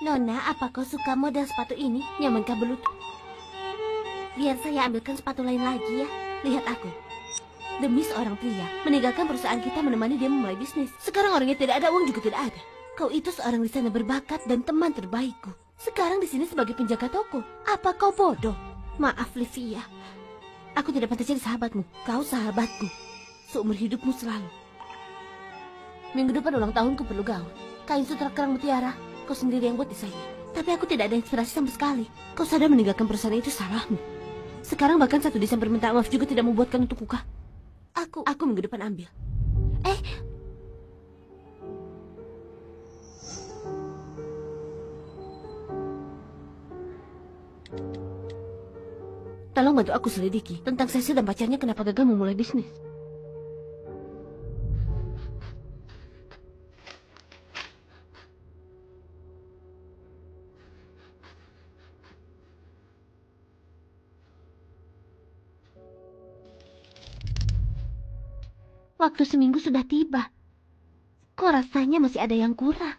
Nona, apa kau suka model sepatu ini? Nyamankah berlutut? Biar saya ambilkan sepatu lain lagi ya. Lihat aku. Demi seorang pria, meninggalkan perusahaan kita menemani dia memulai bisnis. Sekarang orangnya tidak ada, uang juga tidak ada. Kau itu seorang desainer berbakat dan teman terbaikku. Sekarang di sini sebagai penjaga toko. Apa kau bodoh? Maaf, Livia. Aku tidak pantas jadi sahabatmu. Kau sahabatku. Seumur hidupmu selalu. Minggu depan ulang tahunku perlu gaun. Kain sutra kerang mutiara. Kau sendiri yang buat desainnya. Tapi aku tidak ada inspirasi sama sekali. Kau sadar meninggalkan perusahaan itu salahmu. Sekarang bahkan satu desain permintaan maaf juga tidak membuatkan untuk muka. Aku minggu depan ambil. Tolong bantu aku selidiki tentang Cecil dan pacarnya kenapa gagal memulai bisnis. Waktu seminggu sudah tiba. Kok rasanya masih ada yang kurang?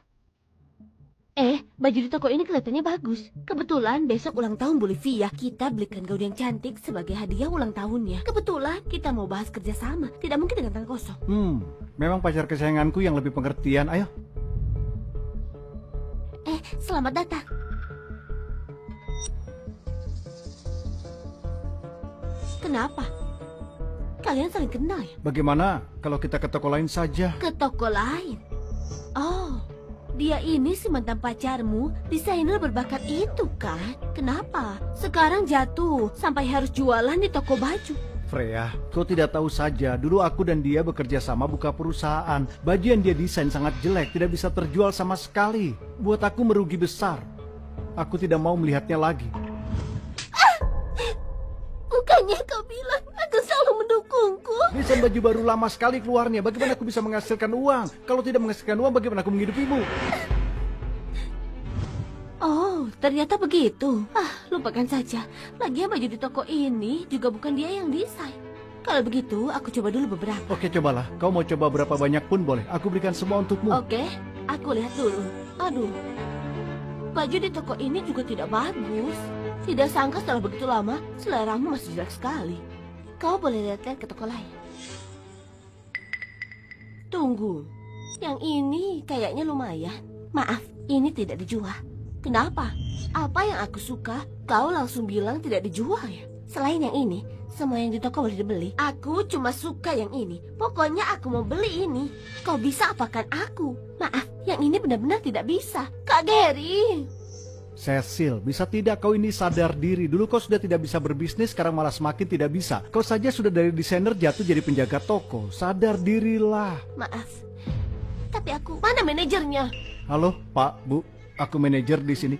Baju di toko ini kelihatannya bagus. Kebetulan besok ulang tahun Bolivia. Kita belikan gaun yang cantik sebagai hadiah ulang tahunnya. Kebetulan kita mau bahas kerjasama. Tidak mungkin dengan tangan kosong. Memang pacar kesayanganku yang lebih pengertian. Ayo. Selamat datang. Kenapa? Kalian saling kenal ya? Bagaimana kalau kita ke toko lain saja? Ke toko lain? Oh, dia ini si mantan pacarmu, desainer berbakat itu kan? Kenapa? Sekarang jatuh sampai harus jualan di toko baju. Freya, kau tidak tahu saja, dulu aku dan dia bekerja sama buka perusahaan. Baju yang dia desain sangat jelek, tidak bisa terjual sama sekali. Buat aku merugi besar. Aku tidak mau melihatnya lagi. Bukannya kau bilang akan selalu mendukungku? Desain baju baru lama sekali keluarnya. Bagaimana aku bisa menghasilkan uang? Kalau tidak menghasilkan uang, bagaimana aku menghidupimu? Oh, ternyata begitu. Lupakan saja. Lagian baju di toko ini juga bukan dia yang desain. Kalau begitu, aku coba dulu beberapa. Oke, cobalah. Kau mau coba berapa banyak pun boleh. Aku berikan semua untukmu. Oke, aku lihat dulu. Aduh, baju di toko ini juga tidak bagus. Tidak sangka setelah begitu lama, seleramu masih jelek sekali. Kau boleh lihat-lihat ke toko lain. Tunggu, yang ini kayaknya lumayan. Maaf, ini tidak dijual. Kenapa? Apa yang aku suka, kau langsung bilang tidak dijual ya? Selain yang ini, semua yang di toko boleh dibeli. Aku cuma suka yang ini. Pokoknya aku mau beli ini. Kau bisa apakan aku? Maaf, yang ini benar-benar tidak bisa. Kak Gary. Cecil, bisa tidak kau ini sadar diri? Dulu kau sudah tidak bisa berbisnis, sekarang malah semakin tidak bisa. Kau saja sudah dari desainer jatuh jadi penjaga toko. Sadar dirilah. Maaf, tapi mana manajernya? Halo, Pak, Bu. Aku manajer di sini.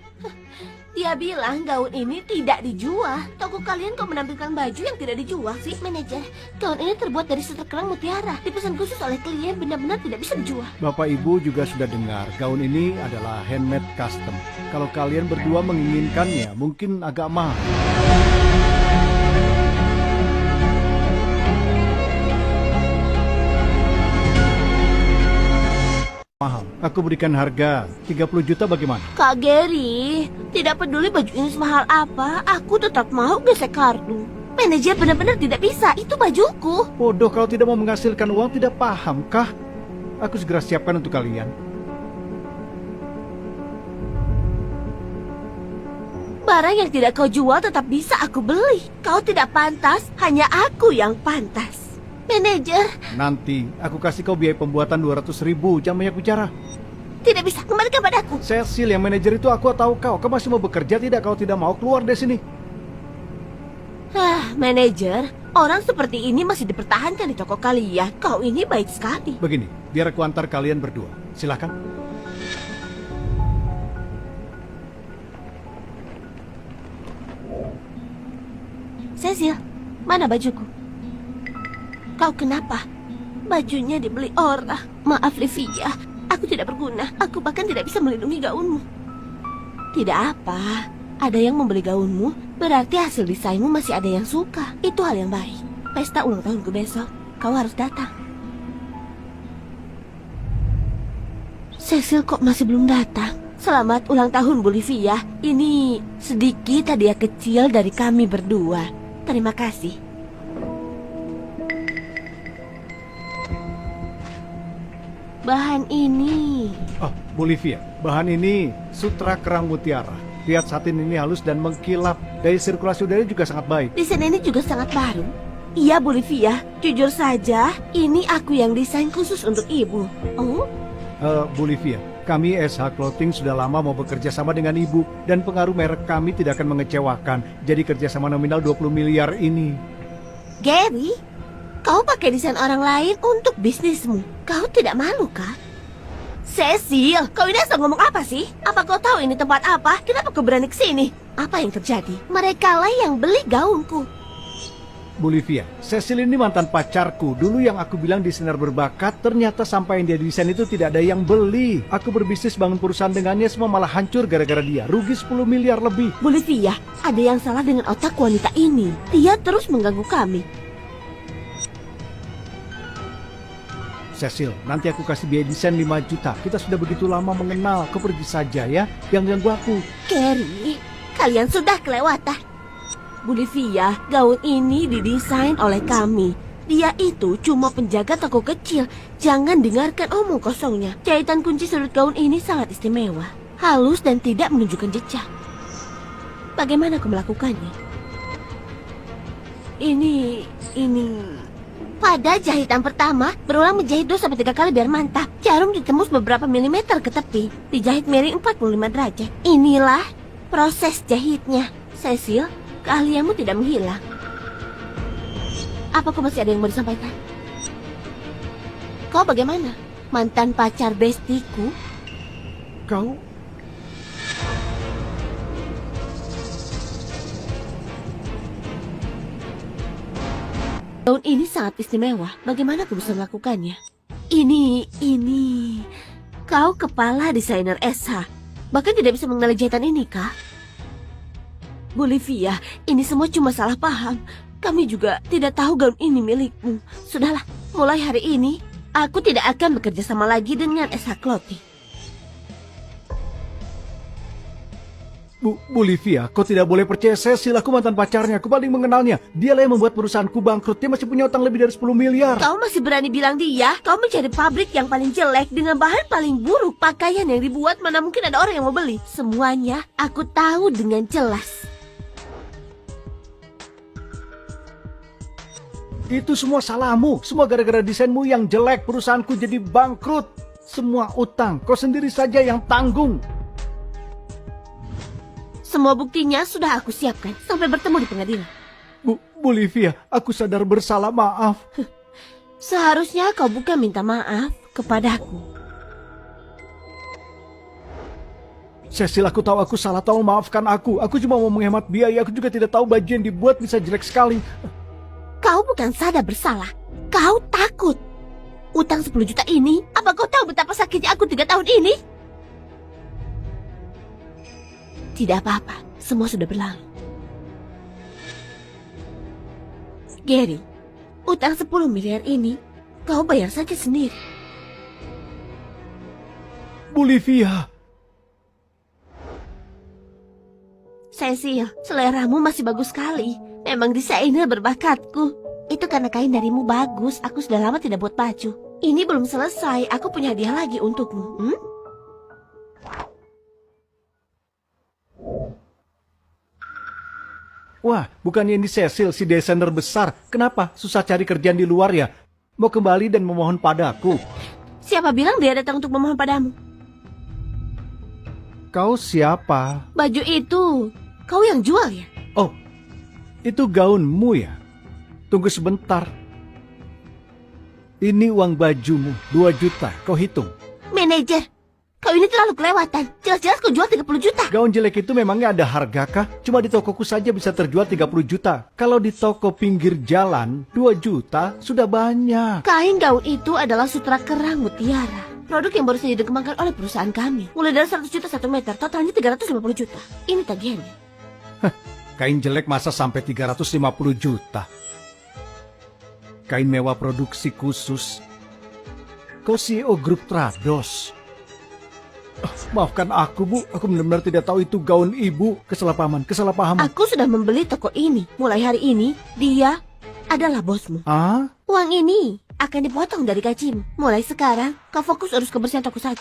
Dia bilang gaun ini tidak dijual. Toko kalian kok menampilkan baju yang tidak dijual sih, manajer? Gaun ini terbuat dari sutra kerang mutiara. Dipesan khusus oleh klien, benar-benar tidak bisa dijual. Bapak Ibu juga sudah dengar, gaun ini adalah handmade custom. Kalau kalian berdua menginginkannya, mungkin agak mahal. Mahal. Aku berikan harga 30 juta bagaimana? Kak Gary, tidak peduli baju ini semahal apa, aku tetap mau gesek kartu. Manajer benar-benar tidak bisa, itu bajuku. Bodoh, kalau tidak mau menghasilkan uang tidak paham kah? Aku segera siapkan untuk kalian. Barang yang tidak kau jual tetap bisa aku beli. Kau tidak pantas, hanya aku yang pantas. Manajer. Nanti aku kasih kau biaya pembuatan 200.000. Jangan banyak bicara. Tidak bisa, kembalikan padaku. Cecil, yang manajer itu aku tahu kau. Kau masih mau bekerja tidak? Kau tidak mau keluar dari sini. Manajer, orang seperti ini masih dipertahankan di toko kalian. Kau ini baik sekali. Begini, biar aku antar kalian berdua. Silakan. Cecil, mana bajuku? Kau kenapa? Bajunya dibeli orang. Maaf, Livia. Aku tidak berguna. Aku bahkan tidak bisa melindungi gaunmu. Tidak apa. Ada yang membeli gaunmu, berarti hasil desainmu masih ada yang suka. Itu hal yang baik. Pesta ulang tahunku besok, kau harus datang. Cecil kok masih belum datang? Selamat ulang tahun, Bolivia. Ini sedikit hadiah kecil dari kami berdua. Terima kasih. Bahan ini... Oh, Bolivia, bahan ini sutra kerang mutiara. Lihat satin ini halus dan mengkilap. Dari sirkulasi udara juga sangat baik. Desain ini juga sangat baru. Iya, Bolivia. Jujur saja, ini aku yang desain khusus untuk ibu. Oh? Bolivia, kami SH Clothing sudah lama mau bekerja sama dengan ibu. Dan pengaruh merek kami tidak akan mengecewakan. Jadi kerjasama nominal 20 miliar ini. Gary, kau pakai desain orang lain untuk bisnismu. Kau tidak malu, kah? Cecil, kau ini asal ngomong apa sih? Apa kau tahu ini tempat apa? Kenapa kau berani kesini? Apa yang terjadi? Mereka lah yang beli gaunku. Bolivia, Cecil ini mantan pacarku. Dulu yang aku bilang desainer berbakat, ternyata sampai yang dia desain itu tidak ada yang beli. Aku berbisnis bangun perusahaan dengannya, semua malah hancur gara-gara dia. Rugi 10 miliar lebih. Bolivia, ada yang salah dengan otak wanita ini. Dia terus mengganggu kami. Cecil, nanti aku kasih biaya desain 5 juta. Kita sudah begitu lama mengenal. Kau pergi saja ya, jangan ganggu aku. Carrie, kalian sudah kelewatan. Bolivia, gaun ini didesain oleh kami. Dia itu cuma penjaga toko kecil. Jangan dengarkan omong kosongnya. Jahitan kunci sudut gaun ini sangat istimewa. Halus dan tidak menunjukkan jejak. Bagaimana kau melakukannya? Ini... Pada jahitan pertama, berulang menjahit 2-3 kali biar mantap. Jarum ditembus beberapa milimeter ke tepi. Dijahit miring 45 derajat. Inilah proses jahitnya. Cecil, keahlianmu tidak menghilang. Apa kau masih ada yang mau disampaikan? Kau bagaimana? Mantan pacar bestiku? Kau... Gaun ini sangat istimewa. Bagaimana aku bisa melakukannya? Ini... Kau kepala desainer SH. Bahkan tidak bisa mengenali jahitan ini, kah? Bolivia, ini semua cuma salah paham. Kami juga tidak tahu gaun ini milikmu. Sudahlah, mulai hari ini, aku tidak akan bekerja sama lagi dengan SH Clothing. Bolivia, kau tidak boleh percaya Cecil. Aku mantan pacarnya, aku paling mengenalnya. Dialah yang membuat perusahaanku bangkrut. Dia masih punya utang lebih dari 10 miliar. Kau masih berani bilang dia? Kau mencari pabrik yang paling jelek dengan bahan paling buruk. Pakaian yang dibuat mana mungkin ada orang yang mau beli. Semuanya aku tahu dengan jelas. Itu semua salahmu. Semua gara-gara desainmu yang jelek. Perusahaanku jadi bangkrut. Semua utang, kau sendiri saja yang tanggung. Semua buktinya sudah aku siapkan sampai bertemu di pengadilan. Bolivia, aku sadar bersalah, maaf. Seharusnya kau bukan minta maaf kepadaku. Cecil, aku tahu aku salah, tolong maafkan aku. Aku cuma mau menghemat biaya, aku juga tidak tahu baju yang dibuat bisa jelek sekali. Kau bukan sadar bersalah, kau takut. Utang 10 juta ini, apa kau tahu betapa sakitnya aku 3 tahun ini? Tidak apa-apa, semua sudah berlalu. Gary, utang 10 miliar ini, kau bayar saja sendiri. Bolivia. Cecil, seleramu masih bagus sekali. Memang desainer berbakatku. Itu karena kain darimu bagus, aku sudah lama tidak buat baju. Ini belum selesai, aku punya hadiah lagi untukmu. Wah, bukannya ini Cecil, si desainer besar. Kenapa? Susah cari kerjaan di luar ya? Mau kembali dan memohon padaku. Siapa bilang dia datang untuk memohon padamu? Kau siapa? Baju itu, kau yang jual ya? Oh, itu gaunmu ya? Tunggu sebentar. Ini uang bajumu, 2 juta, kau hitung. Manajer, kau ini terlalu kelewatan. Jelas-jelas kau jual 30 juta. Gaun jelek itu memangnya ada harga kah? Cuma di tokoku saja bisa terjual 30 juta. Kalau di toko pinggir jalan, 2 juta sudah banyak. Kain gaun itu adalah sutra kerang mutiara. Produk yang baru saja dikembangkan oleh perusahaan kami. Mulai dari 100 juta 1 meter, totalnya 350 juta. Ini tagihannya. Kain jelek masa sampai 350 juta? Kain mewah produksi khusus. Kau CEO grup Trados. Maafkan aku, Bu. Aku benar-benar tidak tahu itu gaun ibu. Kesalahpahaman. Aku sudah membeli toko ini. Mulai hari ini, dia adalah bosmu. Ah? Uang ini akan dipotong dari gajimu. Mulai sekarang, kau fokus urus kebersihan toko saja.